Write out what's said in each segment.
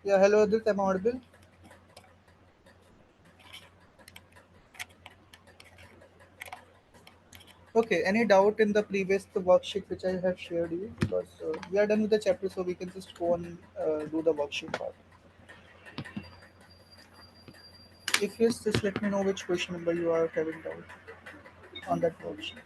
Yeah, hello Adit, am I audible? Okay, any doubt in the previous the worksheet which I have shared you? Because we are done with the chapter, so we can just go on do the worksheet part. If yes, just let me know which question number you are having doubt on that worksheet.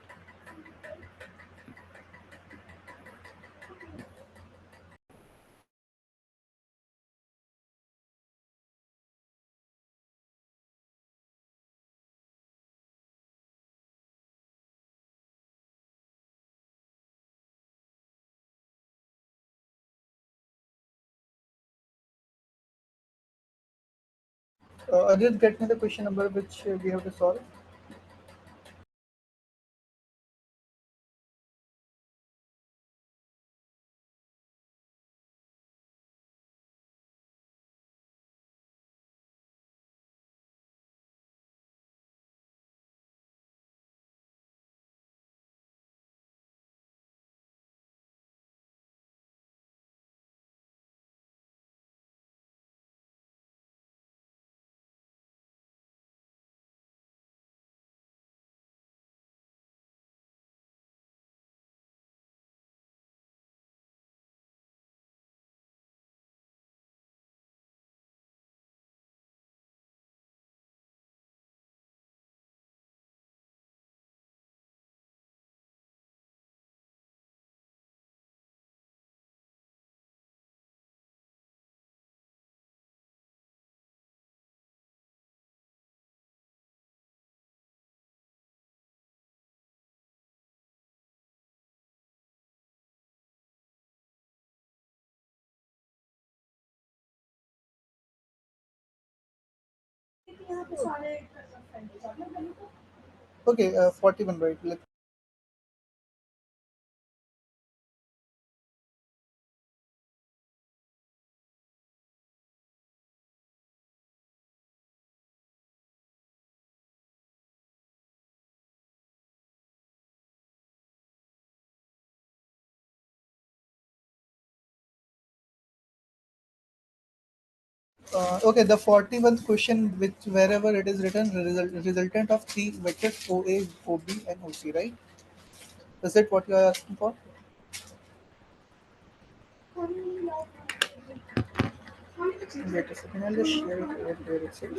Adit, get me the question number which we have to solve. Okay, 41, right? Okay, the 41st question, which wherever it is written, resultant of three vectors OA, OB, and OC, right? Is it what you are asking for? Wait a second, I'll just share it over here itself.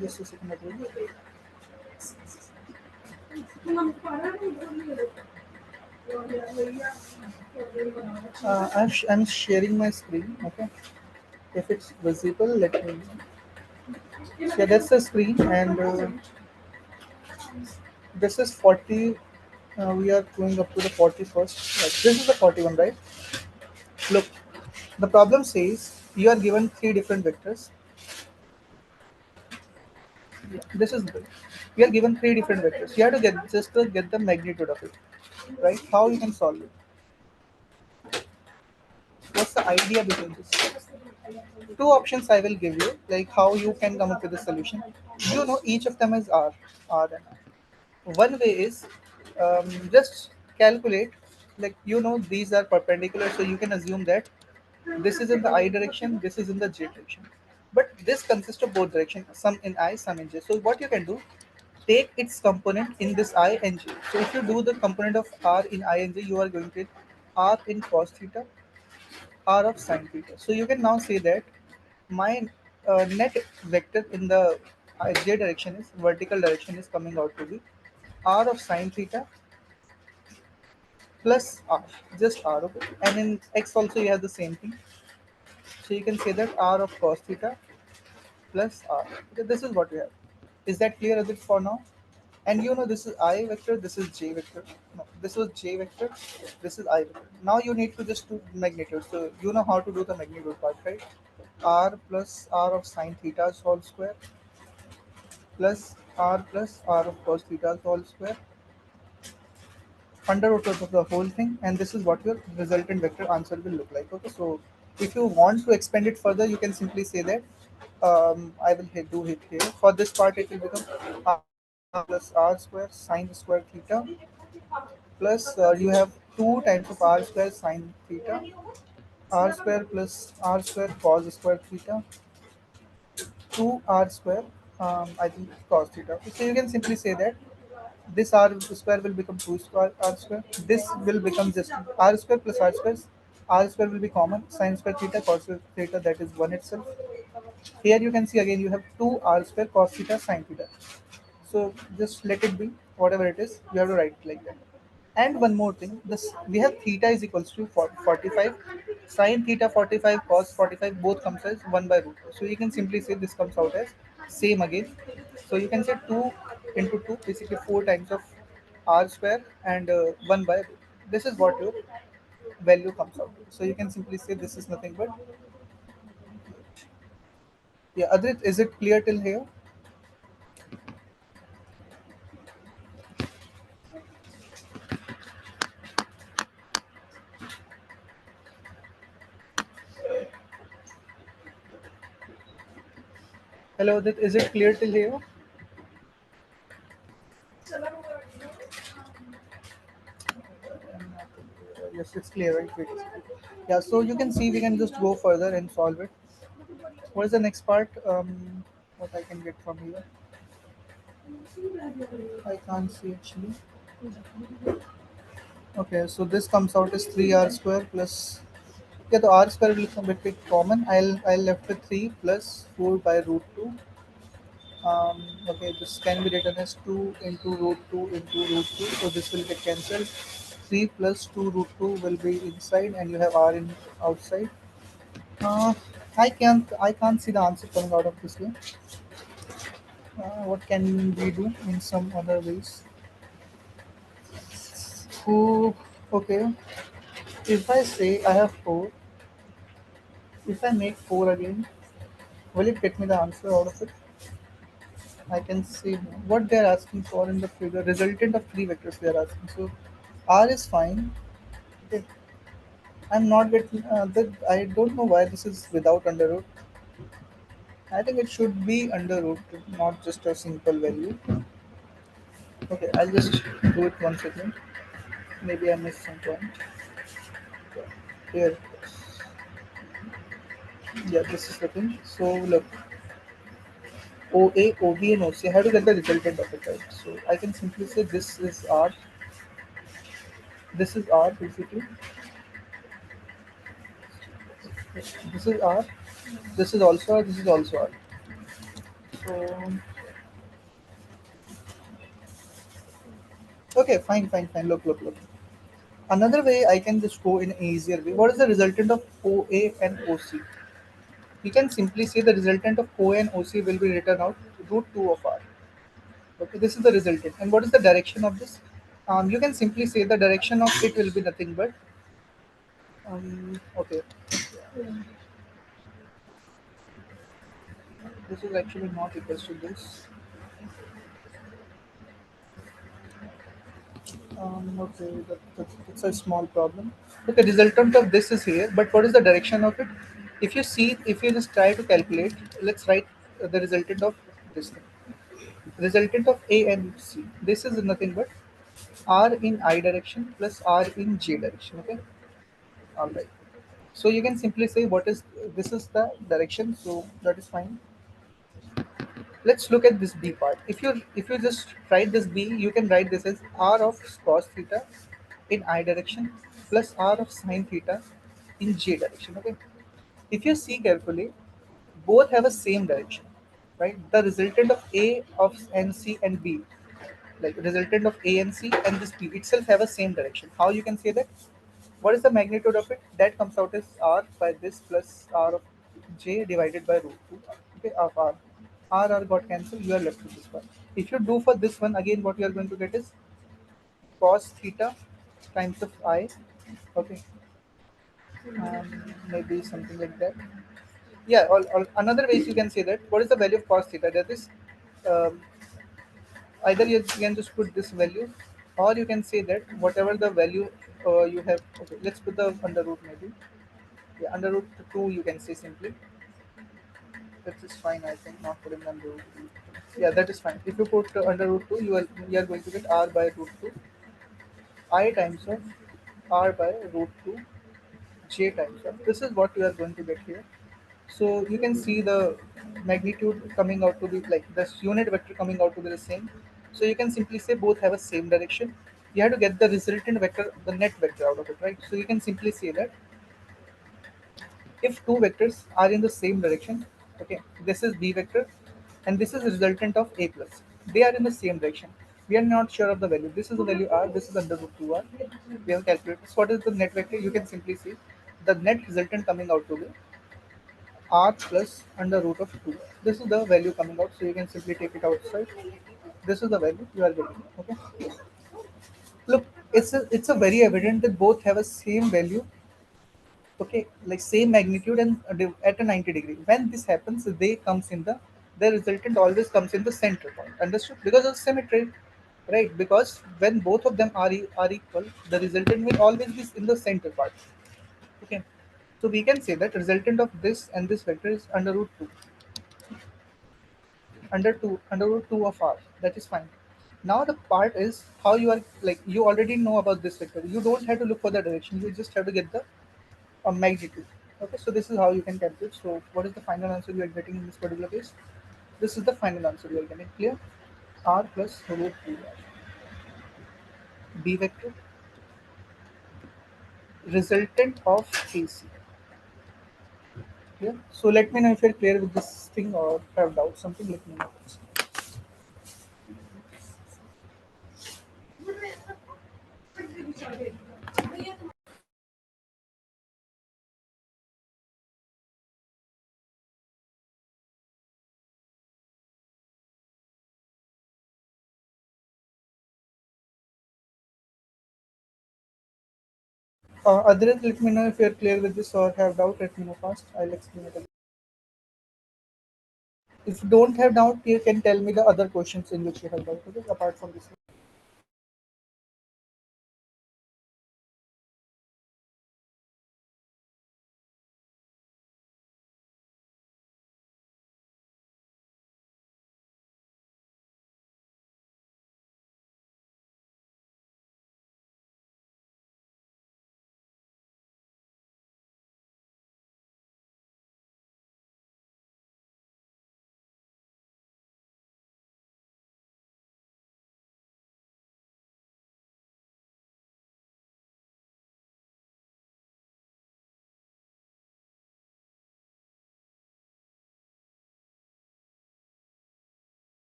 Just a second, Adit. I'm sharing my screen. Okay, if it's visible, let me know. Yeah, that's the screen, and this is 40. We are going up to the 41st. Right. This is the 41, right? Look, the problem says you are given three different vectors. Yeah, this is good. You are given three different vectors. You have to get just to get the magnitude of it, right? How you can solve it? What's the idea behind this? Two options I will give you, like how you can come up with a solution. You know, each of them is R and R. One way is just calculate, like these are perpendicular, so you can assume that this is in the I direction, this is in the J direction. But this consists of both directions, some in I, some in J. So what you can do, take its component in this I and J. So if you do the component of R in I and J, you are going to get R in cos theta, R of sin theta. So you can now say that my net vector in the j direction is vertical direction is coming out to be r of sin theta plus r, just r. Okay, and in x also you have the same thing, so you can say that r of cos theta plus r. Okay, this is what we have. Is that clear as it for now? And this is I vector, this is j vector. No, this was j vector, this is I vector. Now you need to just do magnitude, so you know how to do the magnitude part, right? R plus r of sin theta whole square plus r of cos theta whole square under root of the whole thing, and this is what your resultant vector answer will look like. Okay, so if you want to expand it further, you can simply say that I will do it here. For this part, it will become r plus r square sine square theta plus you have 2 times of r square sine theta r square plus r square cos square theta 2r square, I think cos theta. So you can simply say that this r square will become 2 square r square. This will become just r square plus r square. R square will be common. Sin square theta cos square theta, that is 1 itself. Here you can see again you have 2 r square cos theta sin theta. So just let it be whatever it is. You have to write it like that. And one more thing, this we have theta is equals to 45, sin theta 45, cos 45, both comes as 1 by root. So you can simply say this comes out as same again. So you can say 2 into 2, basically 4 times of r square and 1 by root. This is what your value comes out. So you can simply say this is nothing but, yeah, Adrit, is it clear till here? Hello, Adrit, is it clear till here? Yes, it's clear, right? Wait a second. Yeah, so you can see we can just go further and solve it. What is the next part? What I can get from here? I can't see actually. Okay, so this comes out as 3r square plus, yeah, the r square will come a bit common. I'll left with 3 plus 4 by root 2. Okay, this can be written as 2 into root 2 into root 2. So this will get cancelled. 3 plus 2 root 2 will be inside, and you have r in outside. Uh, I can't see the answer coming out of this way. What can we do in some other ways? Oh, okay. If I say I have 4, if I make 4 again, will it get me the answer out of it? I can see what they're asking for in the figure. Resultant of 3 vectors they are asking. So R is fine. Okay. I'm not getting that. I don't know why this is without under root. I think it should be under root, not just a simple value. Okay, I'll just do it once again. Maybe I missed some point. Here, yeah, this is the thing. So look, OA, OB, and OC. I have to get the resultant of it, right? So I can simply say this is R, this is R basically, this is R, this is also R, this is also R. So, okay, fine, fine, fine. Look, look, look. Another way I can just go in an easier way. What is the resultant of OA and OC? You can simply say the resultant of OA and OC will be written out root 2 of R. Okay, this is the resultant. And what is the direction of this? You can simply say the direction of it will be nothing but, okay, this is actually not equals to this. Okay, that's a small problem. Okay, resultant of this is here, but what is the direction of it? If you see, if you just try to calculate, let's write the resultant of this thing. Resultant of A and C. This is nothing but R in I direction plus R in J direction. Okay, all right. So you can simply say what is this is the direction. So that is fine. Let's look at this B part. If you just write this B, you can write this as R of cos theta in I direction plus R of sin theta in J direction. Okay. If you see carefully, both have a same direction, right? The resultant of A of NC and B, like resultant of A and C and this B itself have a same direction. How you can say that? What is the magnitude of it? That comes out as R by this plus R of J divided by root 2, okay, of R. R got cancelled, you are left with this one. If you do for this one, again what you are going to get is cos theta times of I, okay, maybe something like that. Yeah, or another ways you can say that. What is the value of cos theta? That is, um, either you can just put this value, or you can say that whatever the value you have. Okay, let's put the under root maybe. Yeah, under root 2 you can say simply. That is fine, I think, not putting under root 2. Yeah, that is fine. If you put under root 2, you are going to get r by root 2 I times of r by root 2 j times f. This is what you are going to get here. So you can see the magnitude coming out to be like this unit vector coming out to be the same. So you can simply say both have a same direction. You have to get the resultant vector, the net vector out of it, right? So you can simply say that if two vectors are in the same direction, okay, this is b vector and this is the resultant of a plus. They are in the same direction. We are not sure of the value. This is the value r, this is under root 2r. We have calculated. So what is the net vector? You can simply see the net resultant coming out to be r plus under root of 2. This is the value coming out, so you can simply take it outside. This is the value you are getting. Okay. Look, it's a very evident that both have a same value, okay, like same magnitude and at a 90-degree. When this happens, they comes in the resultant always comes in the center point. Understood? Because of symmetry, right? Because when both of them are equal, the resultant will always be in the center part. Okay. So we can say that resultant of this and this vector is under root 2, under root 2 of r. That is fine. Now the part is how you are, like, you already know about this vector. You don't have to look for the direction. You just have to get the magnitude. Okay, so this is how you can calculate. So what is the final answer you are getting in this particular case? This is the final answer you are getting. Clear? R plus root 2r. B vector resultant of AC. Clear? So let me know if you're clear with this thing or have doubts. Something, let me know. Otherwise, let me know if you're clear with this or have doubt. Let me know fast. I'll explain it again. If you don't have doubt, you can tell me the other questions in which you have doubt. Okay, apart from this.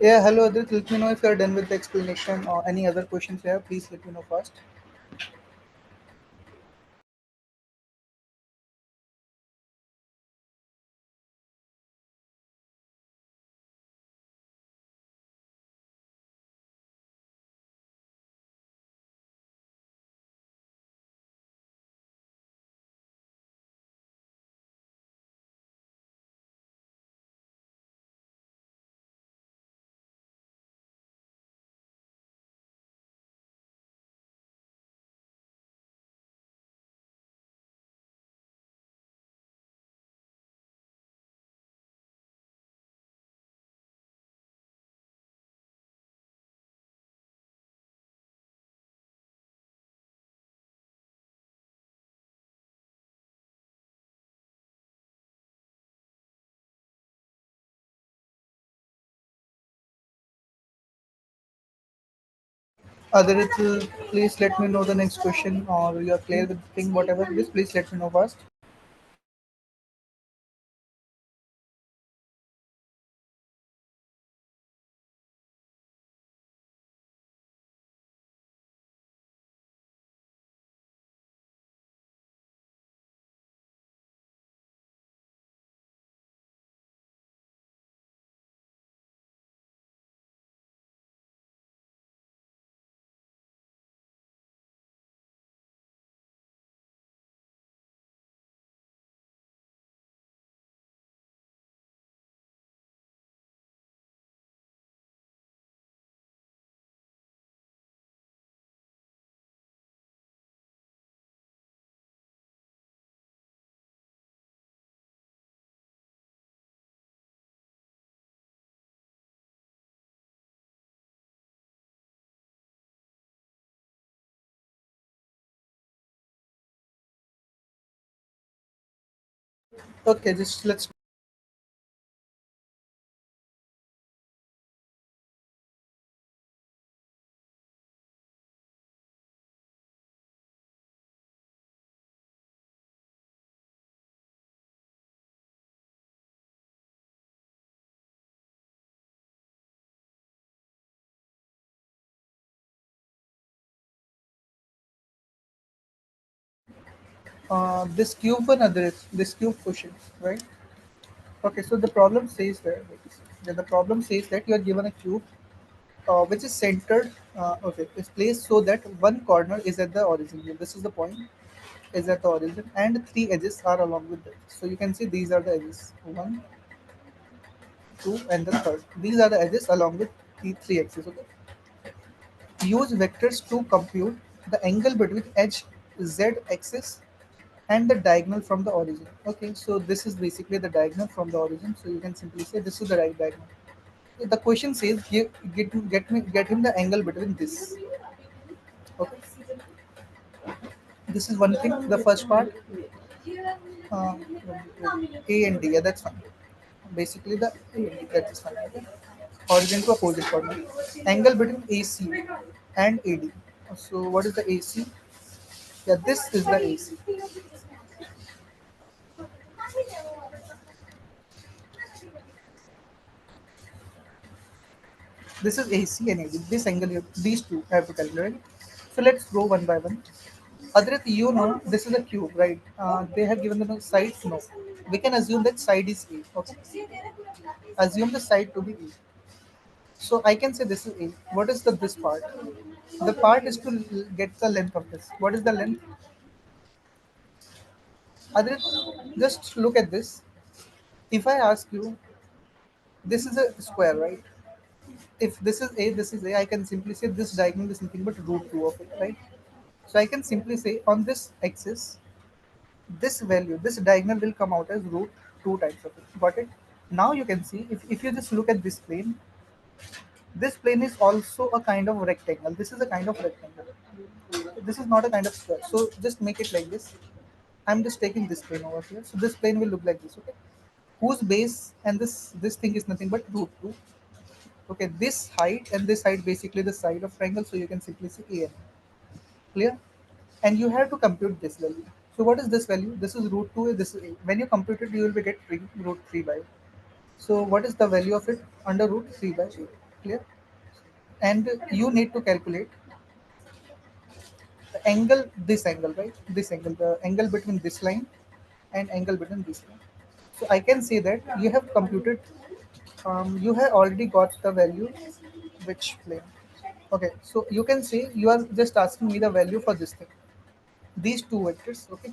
Yeah, hello Adit. Let me know if you're done with the explanation or any other questions you have. Please let me know first. Adit, please let me know the next question or you're clear with the thing, whatever it is, please let me know first. Okay, just let's. This cube one other this cube question, right? Okay, so the problem says that the problem says that you are given a cube which is centered, okay, is placed so that one corner is at the origin. Yeah, this is the point, is at the origin, and three edges are along with it. So you can see these are the edges, one, two, and the third. These are the edges along with the three axes. Okay. Use vectors to compute the angle between edge z axis and the diagonal from the origin. Okay, so this is basically the diagonal from the origin. So you can simply say this is the right diagonal. The question says get him the angle between this. Okay, this is one thing. The first part, uh, A and D. Yeah, that's fine. Basically, the A and D. That is fine. Okay. Origin to opposite coordinate. Angle between AC and AD. So what is the AC? Yeah, this is the AC. This is AC and AD. This angle, these two have to calculate. So let's go one by one. Adrit, you know this is a cube, right? They have given the sides. No, we can assume that side is A. Okay, assume the side to be A. So I can say this is A. What is the this part? The part is to get the length of this. What is the length? Adrit, just look at this. If I ask you, this is a square, right? If this is A, I can simply say this diagonal is nothing but root 2 of it, right? So I can simply say on this axis, this value, this diagonal will come out as root 2 times of it. Got it? Now you can see, if you just look at this plane is also a kind of rectangle. This is a kind of rectangle. This is not a kind of square. So just make it like this. I'm just taking this plane over here. So this plane will look like this, okay? Whose base and this thing is nothing but root 2. Okay, this height and this height basically the side of triangle, so you can simply say AN. Clear? And you have to compute this value. So what is this value? This is root 2, this is A. When you compute it, you will be get root 3 by 8. So what is the value of it? Under root 3 by 8. Clear? And you need to calculate the angle, this angle, right? This angle, the angle between this line and angle between this line. So I can say that you have computed, you have already got the value which plane. Okay, so you can say you are just asking me the value for this thing. These two vectors, okay?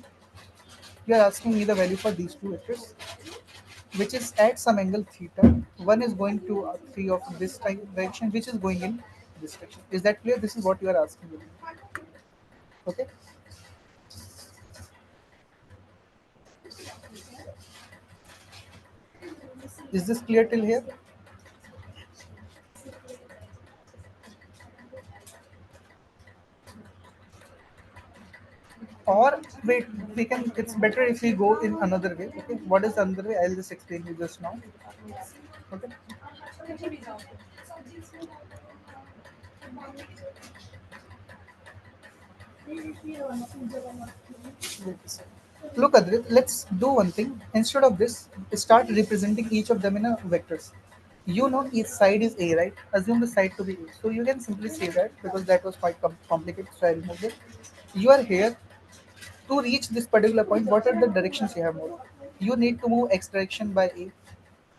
You are asking me the value for these two vectors, which is at some angle theta. One is going to 3 of this direction, which is going in this direction. Is that clear? This is what you are asking me. Okay? Is this clear till here? Or wait, we can. It's better if we go in another way. Okay, what is the another way? I'll just explain you just now. Okay. Wait a second. Look, Adrit, let's do one thing. Instead of this, start representing each of them in a vectors. You know each side is A, right? Assume the side to be A. So you can simply say that because that was quite complicated, so I removed it. You are here to reach this particular point. What are the directions you have moved? You need to move x direction by A.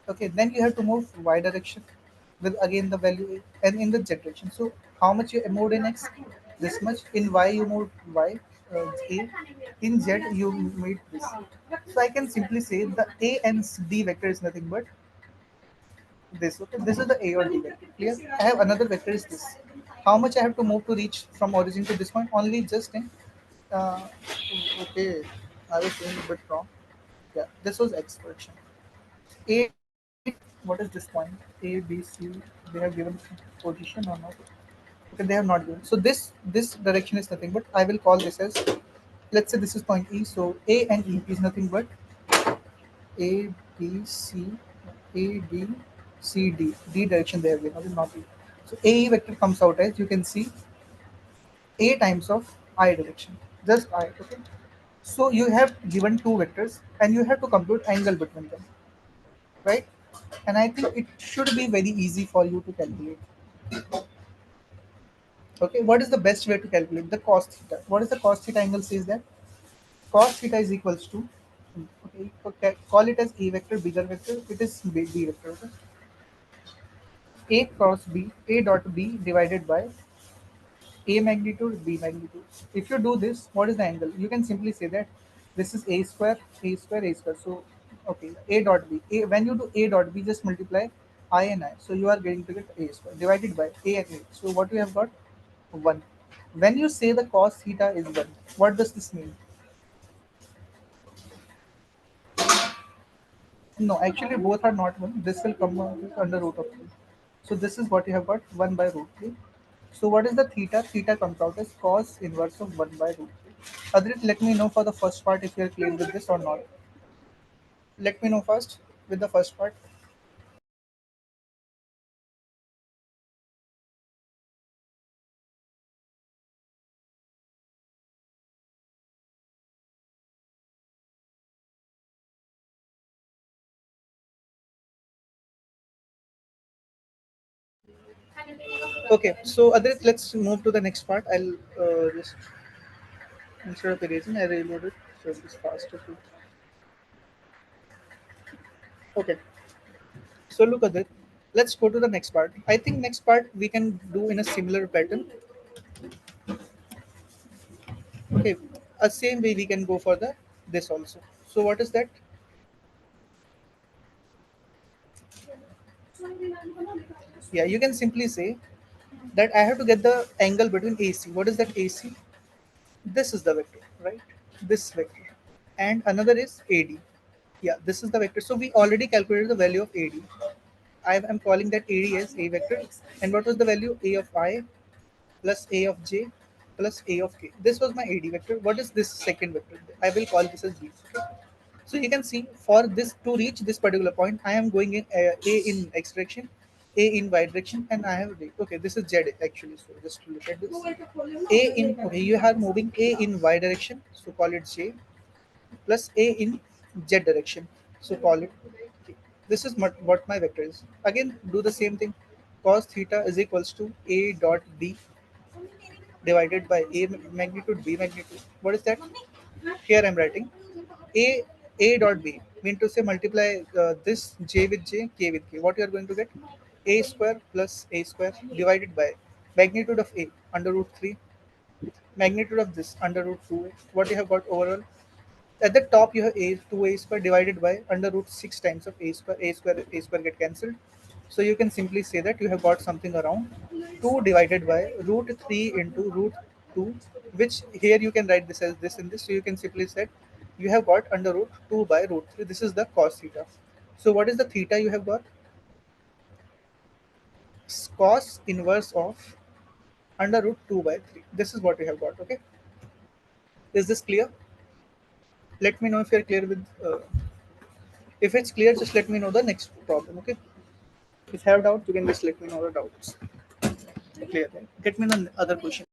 Okay, then you have to move y direction with again the value A, and in the z direction. So how much you moved in x? This much. In y you moved y, A. In z you made this. So I can simply say the A and D vector is nothing but this. Okay, this is the A or D vector. Clear? I have another vector is this. How much I have to move to reach from origin to this point? Only just in. Uh, okay, I was doing a bit wrong. Yeah, this was x direction. A, what is this point? A, B, C. They have given position or not? Okay, they have not given. So this direction is nothing but I will call this as, let's say this is point E. So A and E is nothing but A, B, C, A, B, C, D. D direction they have given, okay, not E. So AE vector comes out as, you can see, A times of I direction. Just I, okay. So you have given two vectors and you have to compute angle between them, right? And I think it should be very easy for you to calculate. Okay, what is the best way to calculate the cos theta? What is the cos theta angle says that? Cos theta is equals to, okay, call it as A vector, bigger vector, it is B vector, okay? A cross B, A dot B divided by A magnitude, B magnitude. If you do this, what is the angle? You can simply say that this is A square, A square, A square. So, okay, A dot B. When you do A dot B, just multiply I and I. So you are going to get A square divided by A and A. So what we have got? 1. When you say the cos theta is 1, what does this mean? No, actually both are not 1. This will come under root of 3. So this is what you have got, 1 by root 3. So what is the theta? Theta comes out as cos inverse of 1 by root 3. Adrit, let me know for the first part if you are clear with this or not. Let me know first with the first part. Okay, so Adrit, let's move to the next part. I'll just, instead of erasing, I reload it so it's faster. Okay, so look at it. Let's go to the next part. I think next part we can do in a similar pattern. Okay, a same way we can go for the this also. So what is that? Yeah, you can simply say that I have to get the angle between AC. What is that AC? This is the vector, right? This vector. And another is AD. Yeah, this is the vector. So we already calculated the value of AD. I am calling that AD as A vector. And what was the value? A of I plus A of J plus A of K. This was my AD vector. What is this second vector? I will call this as B. So you can see for this to reach this particular point, I am going in A in X direction, A in Y direction, and I have D. Okay, this is Z actually. So just to look at this. A in, okay, you are moving A in Y direction, so call it J, plus A in Z direction, so call it K. This is what my vector is. Again, do the same thing. Cos theta is equals to A dot B divided by A magnitude B magnitude. What is that? Here I'm writing A dot B. Mean to say multiply this J with J, K with K. What you are going to get? A square plus A square divided by magnitude of A under root 3, magnitude of this under root 2. What you have got overall? At the top you have A 2A square divided by under root 6 times of A square. A square get cancelled. So you can simply say that you have got something around 2 divided by root 3 into root 2, which here you can write this as this and this. So you can simply say you have got under root 2 by root 3. This is the cos theta. So what is the theta you have got? Cos inverse of under root 2 by 3. This is what you have got. Okay. Is this clear? Let me know if you're clear with. If it's clear, just let me know the next problem. Okay. If you have doubts, you can just let me know the doubts. Clear, right? Get me the other question.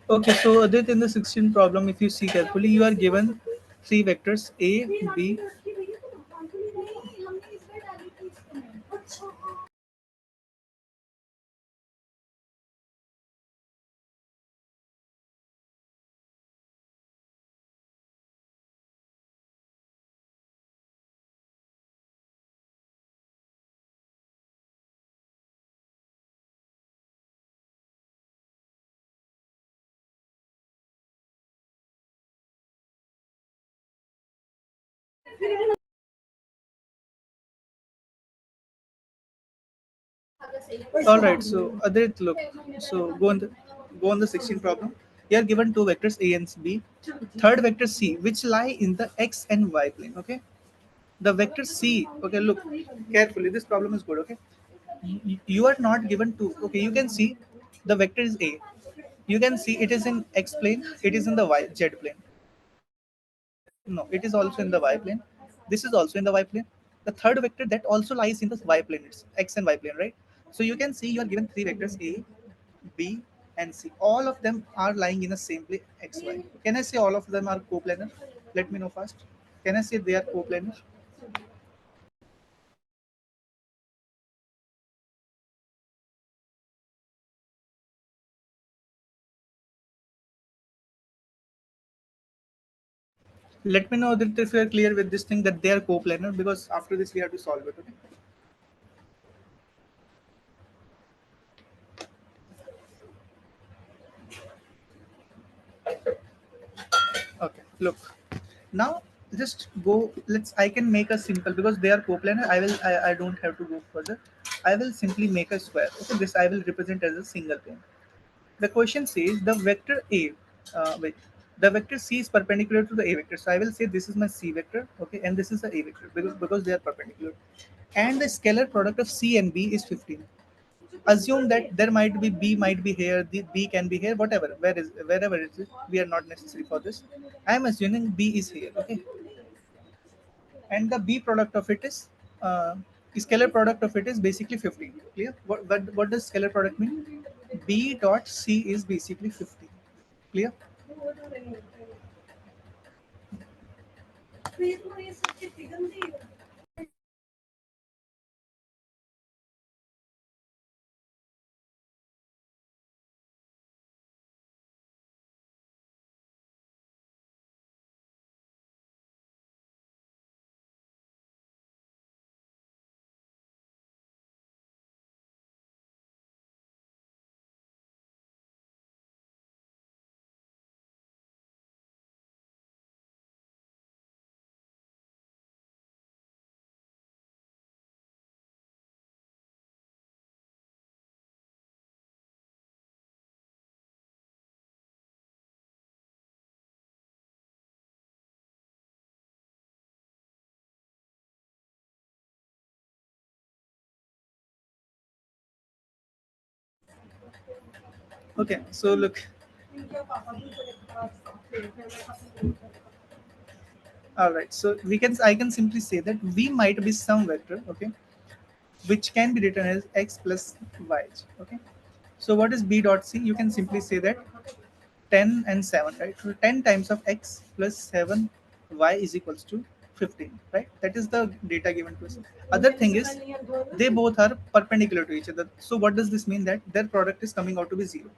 Okay, so Adit, in the 16th problem, if you see carefully, you are given three vectors A, B. All right. So Adit, look. So go on the 16th problem. You are given two vectors A and B. Third vector C, which lie in the x and y plane. Okay. The vector C. Okay. Look carefully. This problem is good. Okay. You are not given two. Okay. You can see the vector is A. You can see it is in x plane. It is in the y z plane. No, it is also in the y plane. This is also in the y plane. The third vector that also lies in the y plane. It's x and y plane, right? So you can see you are given three vectors A, B, and C. All of them are lying in the same plane x, y. Can I say all of them are coplanar? Let me know first. Can I say they are coplanar? Let me know that if you are clear with this thing that they are coplanar, because after this we have to solve it. Okay. Okay. Look. Now just go. Let's. I can make a simple because they are coplanar. I don't have to go further. I will simply make a square. Okay. This I will represent as a single plane. The question says the vector A. Wait. The vector C is perpendicular to the A vector. So I will say this is my C vector. Okay. And this is the A vector because they are perpendicular. And the scalar product of C and B is 15. Assume that there might be B might be here, the B can be here, whatever, wherever it is, we are not necessary for this. I am assuming B is here, okay, and the B product of it is scalar product of it is basically 15. Clear? What does scalar product mean? B dot C is basically 15. Clear? Okay, so look. All right, so I can simply say that V might be some vector, okay, which can be written as x plus y. Okay. So what is B dot C? You can simply say that 10 and 7, right? So 10 times of x plus 7 y is equals to 15, right? That is the data given to us. Other thing is they both are perpendicular to each other. So what does this mean? That their product is coming out to be 0.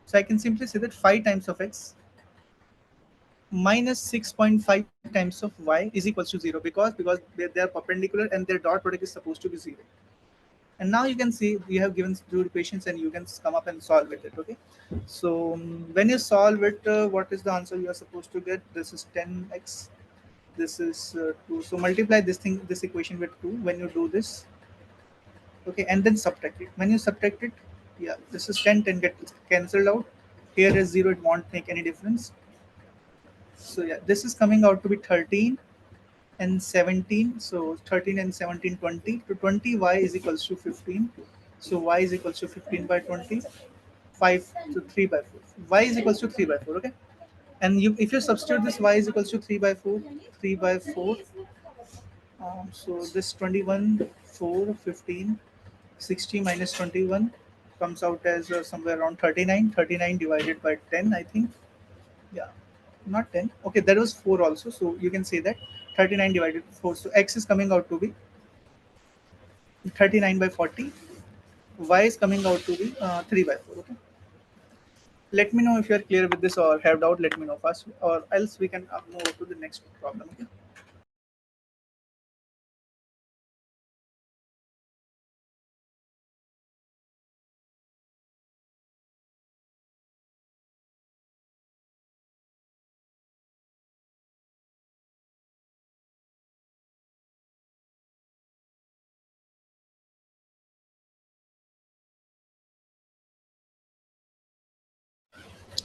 So I can simply say that 5 times of x minus 6.5 times of y is equals to 0 because they are perpendicular and their dot product is supposed to be 0. And now you can see we have given two equations and you can come up and solve with it. Okay. So when you solve it, what is the answer you are supposed to get? This is 10x, this is 2. So multiply this equation with 2 when you do this. Okay, and then subtract it. When you subtract it, yeah, this is 10, 10 get cancelled out. Here is 0, it won't make any difference. So yeah, this is coming out to be 13 and 17. So 13 and 17, 20. To 20, y is equals to 15. So y is equals to 15 by 20. 5 to 3 by 4. Y is equals to 3 by 4. Okay. And if you substitute this y is equals to 3 by 4, 3 by 4. So this 21, 4, 15, 60 minus 21 comes out as somewhere around 39. 39 divided by 10, I think. Yeah. not 10. Okay, there was 4 also, so you can say that 39 divided 4. So x is coming out to be 39 by 40. Y is coming out to be 3 by 4. Okay. Let me know if you are clear with this or have doubt. Let me know first, or else we can move to the next problem. Okay.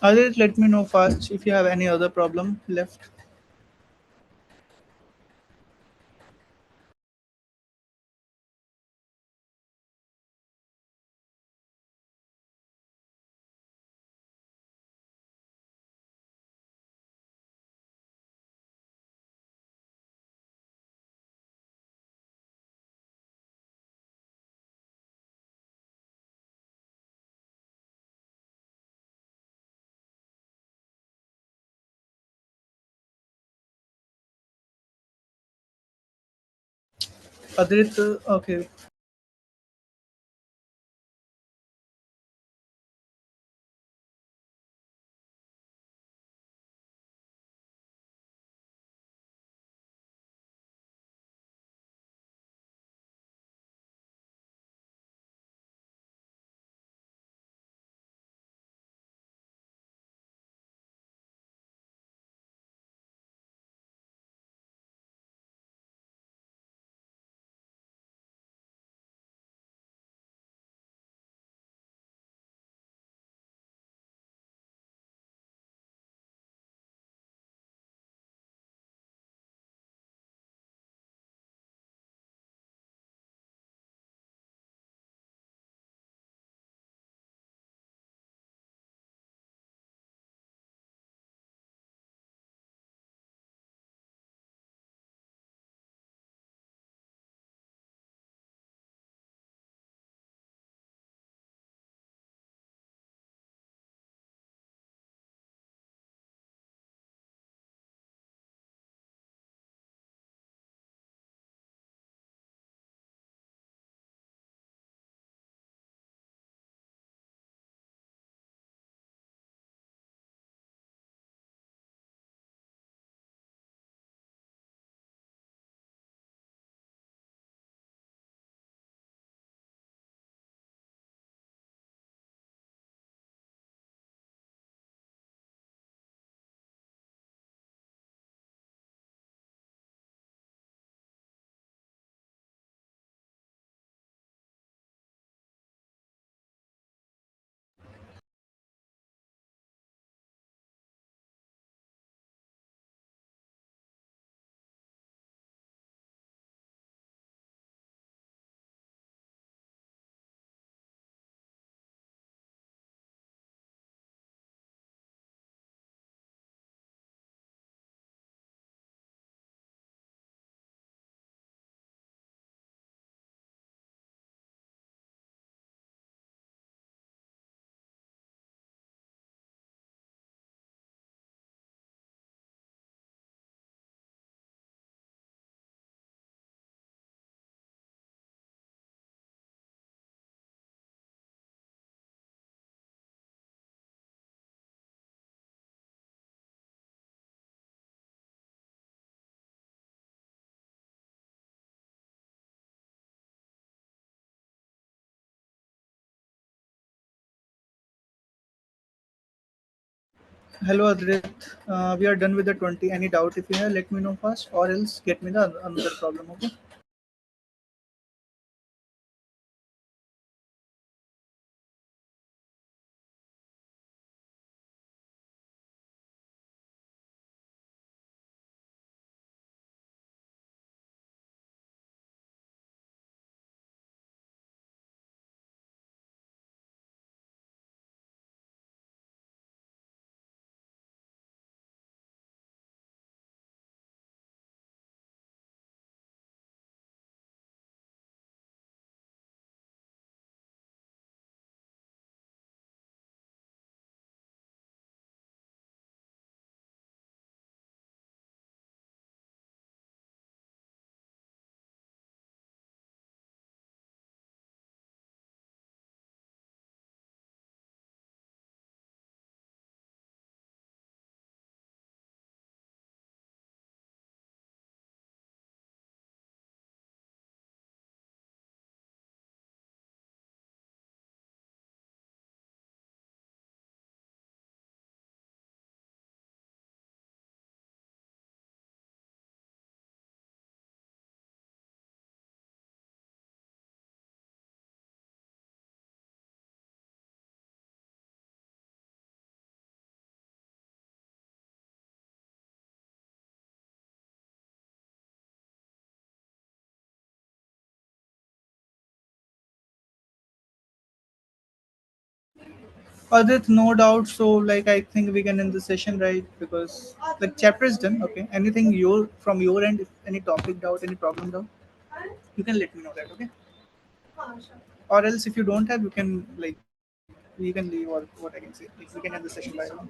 Others, let me know first if you have any other problem left. Adrit, okay. Hello, Adrit. We are done with the 20. Any doubt if you have, let me know first, or else get me the another problem. Okay. Adit, no doubt. So, like, I think we can end the session, right? Because the chapter is done. Okay. Anything your from your end, if any topic doubt, any problem doubt, you can let me know that. Okay. Or else, if you don't have, you can like you can leave or what I can say. Like, we can end the session by now.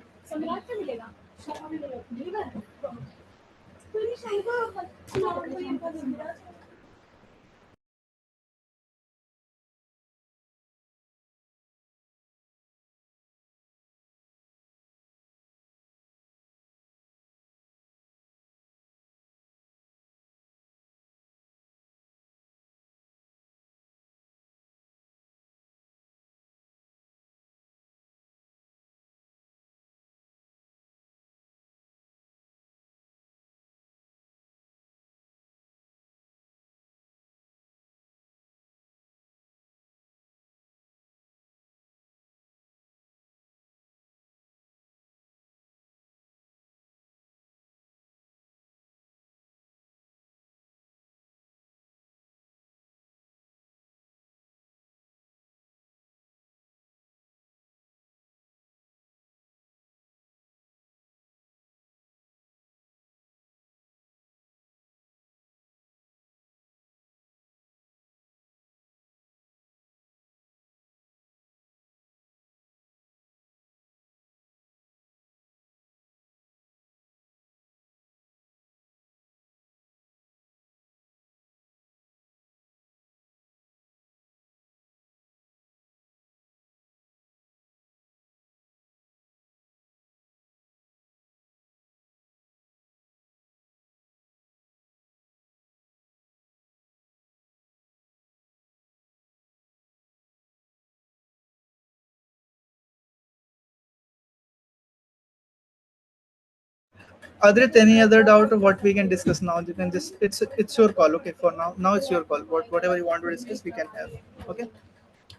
Adrit, any other doubt of what we can discuss now? You can just it's your call. Okay, for now, it's your call. Whatever you want to discuss, we can have. Okay.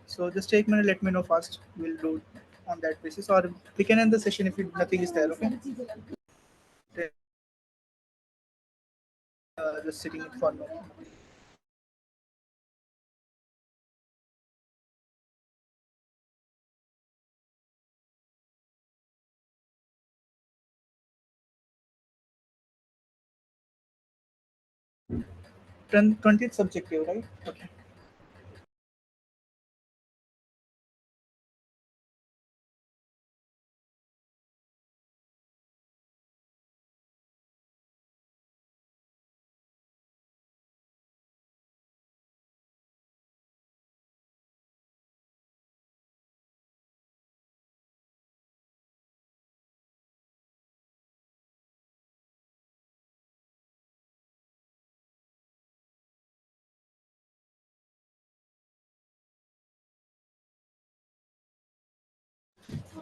So just take a minute. Let me know fast. We'll do on that basis, or we can end the session if nothing is there. Okay. Just sitting it for now. 20th subjective, right? Okay.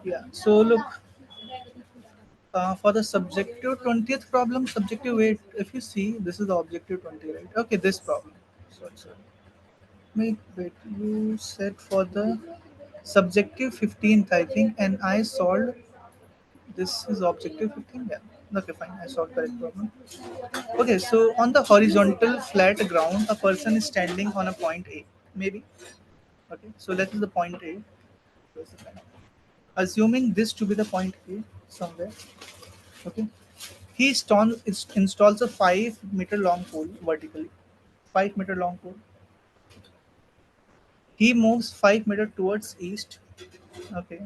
Yeah. So look, for the subjective 20th problem, subjective weight. If you see, this is the objective 20, right? Okay, this problem. So wait. You said for the subjective 15th, I think, and I solved. This is objective 15. Yeah. Okay, fine. I solved correct problem. Okay, so on the horizontal flat ground, a person is standing on a point A. Maybe. Okay, so that is the point A. Assuming this to be the point A somewhere. Okay, installs a 5 meter long pole vertically. 5 meter long pole. He moves 5 meter towards east. Okay,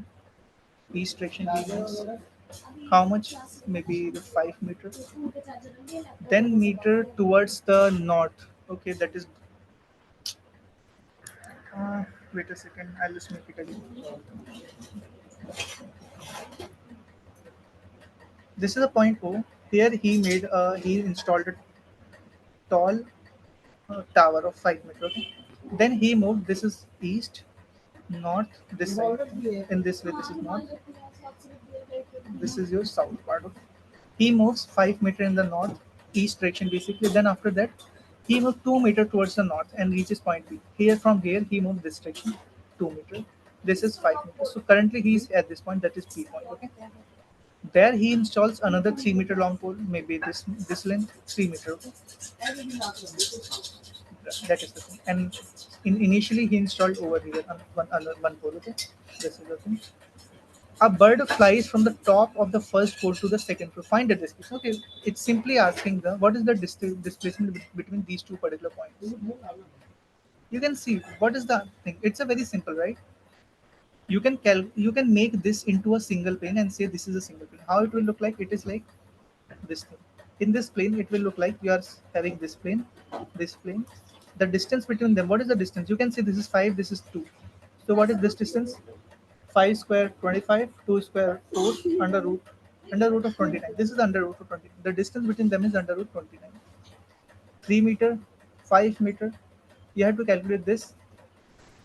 east direction he moves. How much? Maybe the 5 meter. Then meter towards the north. Okay, that is. Wait a second. I'll just make it again. This is a point O. Here he installed a tall tower of 5 meter. Okay? Then he moved. This is east, north. This side. In this way, this is north. This is your south part. Okay? He moves 5 meter in the north, east direction basically. Then after that, he moves 2 meter towards the north and reaches point B. Here from here, he moves this direction, 2 meter. This is 5 meters. So currently he is at this point. That is P point. Okay. There he installs another 3 meter long pole, maybe this length 3 meter. Okay? That is the thing. And initially he installed over here one pole. Okay, this is the thing. A bird flies from the top of the first floor to the second floor. Find the displacement. Okay, it's simply asking the what is the displacement between these two particular points. You can see what is the thing. It's a very simple, right? You can make this into a single plane and say this is a single plane. How it will look like? It is like this thing. In this plane, it will look like you are having this plane. The distance between them. What is the distance? You can see this is 5. This is 2. So what is this distance? 5 square 25, 2 square 4, under root of 29. This is under root of 29. The distance between them is under root 29. 3 meter, 5 meter. You have to calculate this.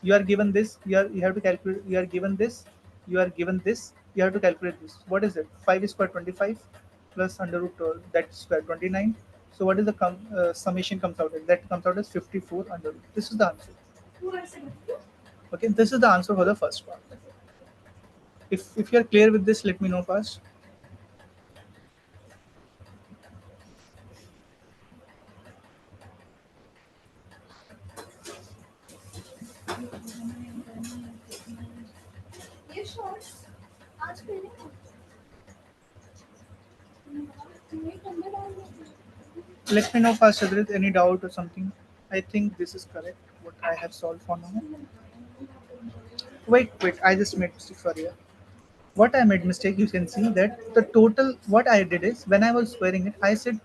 You are given this. You have to calculate. You are given this. You are given this. You have to calculate this. What is it? 5 square 25 plus under root that square 29. So what is the summation comes out as? That comes out as 54 under root. This is the answer. Okay, this is the answer for the first part. If you are clear with this, let me know first. Let me know first, Adrit, any doubt or something. I think this is correct. What I have solved for now. Wait. I just made mistake. Sorry. Yeah. What I made mistake. You can see that the total. What I did is when I was squaring it, I said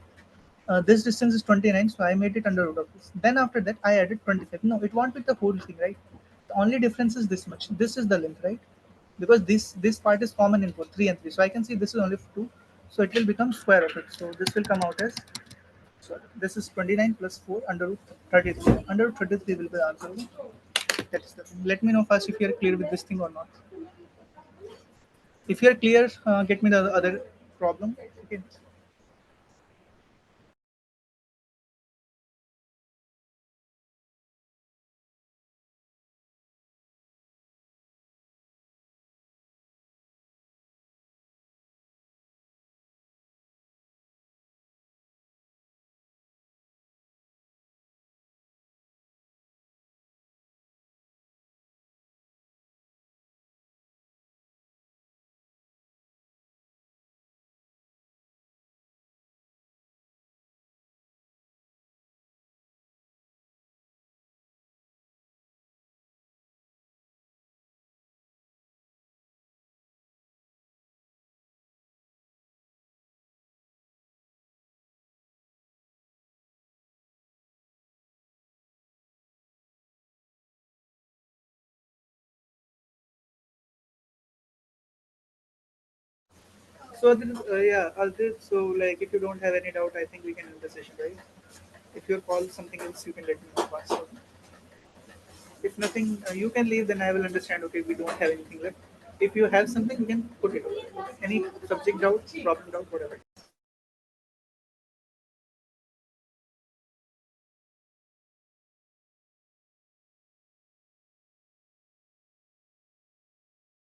this distance is 29, so I made it under root of this. Then after that, I added 25. No, it won't be the whole thing, right? The only difference is this much. This is the length, right? Because this part is common in both 3 and 3. So I can see this is only 2. So it will become square of it. So this will come out as sorry. This is 29 plus 4 under root 33. Under root 33 will be the answer. That is the thing. Let me know first if you are clear with this thing or not. If you are clear, get me the other problem. Okay. So then, yeah, Aldrit, so like if you don't have any doubt, I think we can end the session, right? If you call something else, you can let me know first. So if nothing, you can leave, then I will understand. Okay, we don't have anything left. If you have something, you can put it. Any subject doubt, problem doubt, whatever.